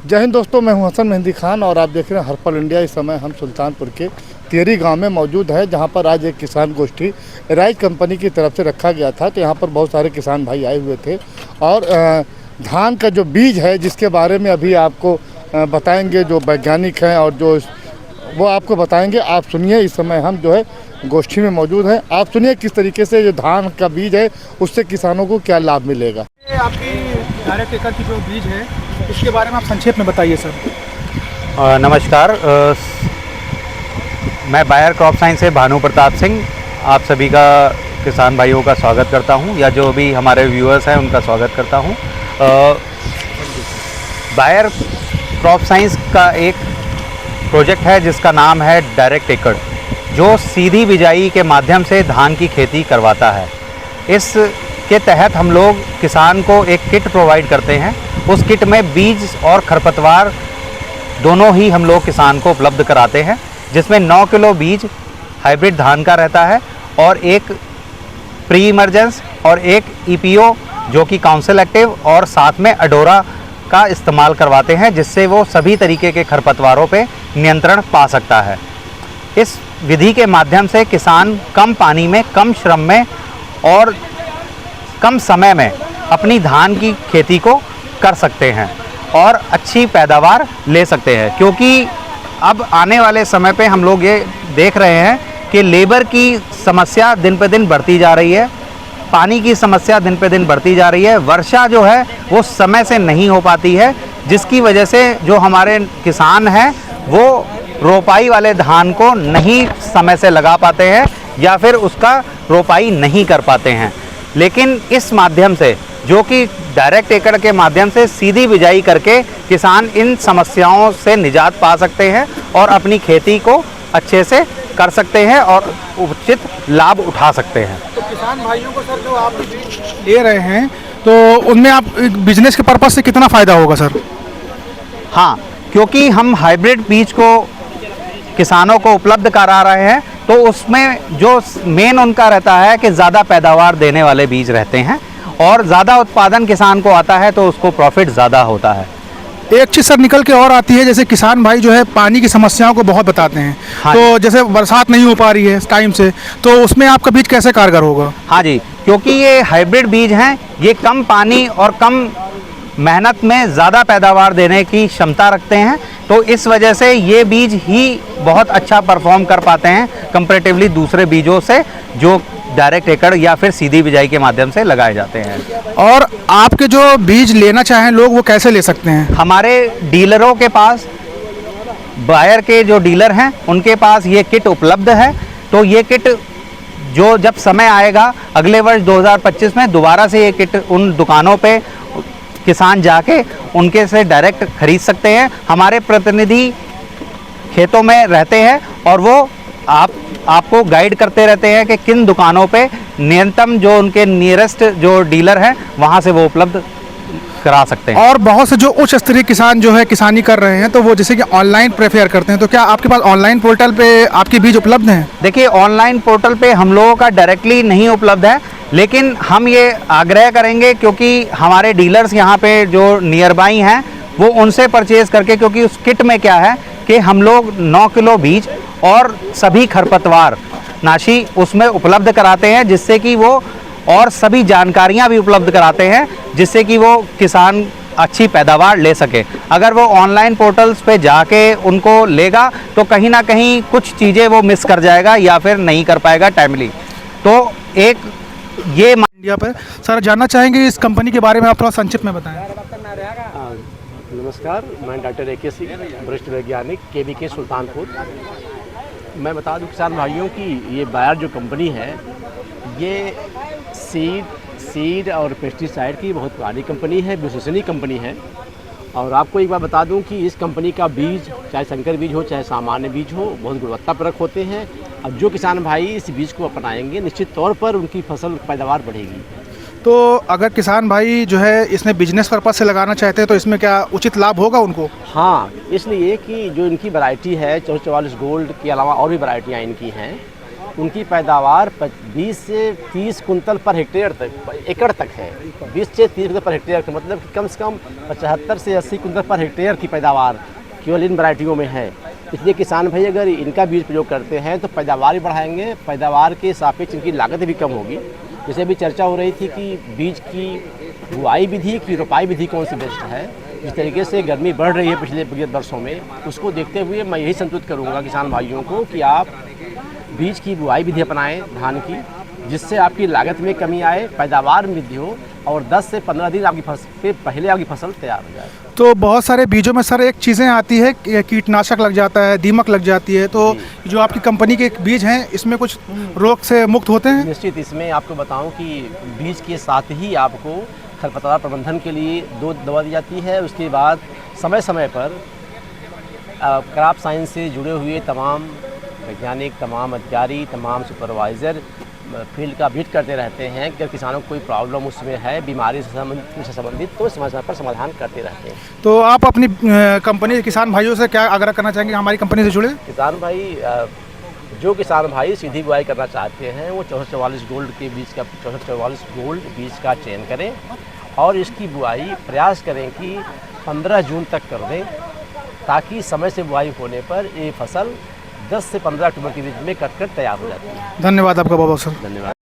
जय हिंद दोस्तों, मैं हूं हसन मेहंदी खान और आप देख रहे हैं हर पल इंडिया। इस समय हम सुल्तानपुर के तियरी गांव में मौजूद है, जहां पर आज एक किसान गोष्ठी राइज कंपनी की तरफ से रखा गया था। तो यहां पर बहुत सारे किसान भाई आए हुए थे और धान का जो बीज है जिसके बारे में अभी आपको बताएंगे जो वैज्ञानिक हैं और जो वो आपको बताएंगे। आप सुनिए, इस समय हम जो है गोष्ठी में मौजूद हैं। आप सुनिए किस तरीके से जो धान का बीज है उससे किसानों को क्या लाभ मिलेगा। आपकी डायरेक्ट एकड़ की जो बीज है इसके बारे में आप संक्षेप में बताइए सर। नमस्कार, मैं बायर क्रॉप साइंस से भानु प्रताप सिंह आप सभी का किसान भाइयों का स्वागत करता हूं, या जो भी हमारे व्यूअर्स हैं उनका स्वागत करता हूं। बायर क्रॉप साइंस का एक प्रोजेक्ट है जिसका नाम है डायरेक्ट एकड़, जो सीधी बिजाई के माध्यम से धान की खेती करवाता है। इस के तहत हम लोग किसान को एक किट प्रोवाइड करते हैं। उस किट में बीज और खरपतवार दोनों ही हम लोग किसान को उपलब्ध कराते हैं, जिसमें 9 किलो बीज हाइब्रिड धान का रहता है और एक प्री इमर्जेंस और एक ईपीओ जो कि काउंसिल एक्टिव, और साथ में अडोरा का इस्तेमाल करवाते हैं, जिससे वो सभी तरीके के खरपतवारों पे नियंत्रण पा सकता है। इस विधि के माध्यम से किसान कम पानी में, कम श्रम में और कम समय में अपनी धान की खेती को कर सकते हैं और अच्छी पैदावार ले सकते हैं। क्योंकि अब आने वाले समय पे हम लोग ये देख रहे हैं कि लेबर की समस्या दिन पे दिन बढ़ती जा रही है, पानी की समस्या दिन पे दिन बढ़ती जा रही है, वर्षा जो है वो समय से नहीं हो पाती है, जिसकी वजह से जो हमारे किसान हैं वो रोपाई वाले धान को नहीं समय से लगा पाते हैं या फिर उसका रोपाई नहीं कर पाते हैं। लेकिन इस माध्यम से, जो कि डायरेक्ट एकड़ के माध्यम से सीधी बिजाई करके किसान इन समस्याओं से निजात पा सकते हैं और अपनी खेती को अच्छे से कर सकते हैं और उचित लाभ उठा सकते हैं। तो किसान भाइयों को सर जो आप बीज ले रहे हैं तो उनमें आप बिजनेस के पर्पज़ से कितना फ़ायदा होगा सर? हाँ, क्योंकि हम हाइब्रिड बीज को किसानों को उपलब्ध करा रहे हैं तो उसमें जो मेन उनका रहता है कि ज़्यादा पैदावार देने वाले बीज रहते हैं और ज़्यादा उत्पादन किसान को आता है तो उसको प्रॉफिट ज़्यादा होता है। एक चीज़ सर निकल के और आती है, जैसे किसान भाई जो है पानी की समस्याओं को बहुत बताते हैं। हाँ, तो जैसे बरसात नहीं हो पा रही है टाइम से, तो उसमें आपका बीज कैसे कारगर होगा? हाँ जी, क्योंकि ये हाइब्रिड बीज हैं, ये कम पानी और कम मेहनत में ज़्यादा पैदावार देने की क्षमता रखते हैं, तो इस वजह से ये बीज ही बहुत अच्छा परफॉर्म कर पाते हैं कंपैरेटिवली दूसरे बीजों से जो डायरेक्ट एकड़ या फिर सीधी बिजाई के माध्यम से लगाए जाते हैं। और आपके जो बीज लेना चाहें लोग वो कैसे ले सकते हैं? हमारे डीलरों के पास, बायर के जो डीलर हैं उनके पास ये किट उपलब्ध है। तो ये किट जो जब समय आएगा अगले वर्ष 2025 में दोबारा से ये किट उन दुकानों पे किसान जाके उनके से डायरेक्ट खरीद सकते हैं। हमारे प्रतिनिधि खेतों में रहते हैं और वो आपको गाइड करते रहते हैं कि किन दुकानों पे न्यूनतम जो उनके नियरेस्ट जो डीलर हैं वहाँ से वो उपलब्ध करा सकते हैं। और बहुत से जो उच्च स्तरीय किसान जो है किसानी कर रहे हैं तो वो जैसे कि ऑनलाइन प्रेफर करते हैं, तो क्या आपके पास ऑनलाइन पोर्टल पे आपके बीज उपलब्ध हैं? देखिए, ऑनलाइन पोर्टल पे हम लोगों का डायरेक्टली नहीं उपलब्ध है, लेकिन हम ये आग्रह करेंगे क्योंकि हमारे डीलर्स यहाँ पे जो नियर बाई हैं वो उनसे परचेज़ करके, क्योंकि उस किट में क्या है कि हम लोग 9 किलो बीज और सभी खरपतवार नाशी उसमें उपलब्ध कराते हैं, जिससे कि वो और सभी जानकारियाँ भी उपलब्ध कराते हैं जिससे कि वो किसान अच्छी पैदावार ले सके। अगर वो ऑनलाइन पोर्टल्स पे जाके उनको लेगा तो कहीं ना कहीं कुछ चीज़ें वो मिस कर जाएगा या फिर नहीं कर पाएगा टाइमली। तो एक ये इंडिया पर सर जानना चाहेंगे इस कंपनी के बारे में, आप थोड़ा संक्षिप्त में बताएं। नमस्कार, मैं डॉक्टर AK सिंह, वरिष्ठ वैज्ञानिक KVK सुल्तानपुर। मैं बता दूं किसान भाइयों की ये बायर जो कंपनी है ये सीड और पेस्टिसाइड की बहुत पुरानी कंपनी है, विश्वसनीय कंपनी है। और आपको एक बात बता दूं कि इस कंपनी का बीज, चाहे संकर बीज हो चाहे सामान्य बीज हो, बहुत गुणवत्तापरक होते हैं। अब जो किसान भाई इस बीज को अपनाएंगे निश्चित तौर पर उनकी फसल पैदावार बढ़ेगी। तो अगर किसान भाई जो है इसमें बिजनेस पर्पज से लगाना चाहते हैं तो इसमें क्या उचित लाभ होगा उनको? हाँ, इसलिए कि जो इनकी वैरायटी है 44 गोल्ड के अलावा और भी वैरायटियाँ इनकी हैं, उनकी पैदावार 20 से 30 कुंतल पर हेक्टेयर तक एकड़ तक है। 20 से 30 कुंतल पर हेक्टेयर का मतलब कि कम से कम 75 से 80 कुंतल पर हेक्टेयर की पैदावार केवल इन वैरायटियों में है। इसलिए किसान भाई अगर इनका बीज प्रयोग करते हैं तो पैदावार भी बढ़ाएंगे, पैदावार के सापेक्ष इनकी लागत भी कम होगी। जैसे अभी चर्चा हो रही थी कि बीज की बुआई विधि की रोपाई विधि कौन सी बेस्ट है। जिस तरीके से गर्मी बढ़ रही है पिछले विगत वर्षों में, उसको देखते हुए मैं यही संतुलित करूँगा किसान भाइयों को कि आप बीज की बुआई विधि अपनाएं धान की, जिससे आपकी लागत में कमी आए, पैदावार में वृद्धि हो और 10 से 15 दिन आपकी फसल पहले आपकी फसल तैयार हो जाए। तो बहुत सारे बीजों में सर एक चीज़ें आती है कि कीटनाशक लग जाता है, दीमक लग जाती है, तो जो आपकी कंपनी के बीज हैं इसमें कुछ रोग से मुक्त होते हैं? निश्चित। इसमें आपको बताऊं कि बीज के साथ ही आपको खरपतवार प्रबंधन के लिए 2 दवा दी जाती है। उसके बाद समय समय पर क्रॉप साइंस से जुड़े हुए तमाम वैज्ञानिक, तमाम अधिकारी, तमाम सुपरवाइज़र फील्ड का विजिट करते रहते हैं कि अगर किसानों को कोई प्रॉब्लम उसमें है, बीमारी से संबंधित, तो समय समय पर समाधान करते रहते हैं। तो आप अपनी कंपनी के किसान भाइयों से क्या आग्रह करना चाहेंगे हमारी कंपनी से जुड़े? किसान भाई, जो किसान भाई सीधी बुआई करना चाहते हैं वो 6444 गोल्ड के बीज का 6444 गोल्ड बीज का चयन करें और इसकी बुआई प्रयास करें कि 15 जून तक कर दें, ताकि समय से बुआई होने पर ये फसल 10 से 15 अक्टूबर के बीच में कट कर तैयार हो जाती है। धन्यवाद आपका बहुत बहुत सर। धन्यवाद।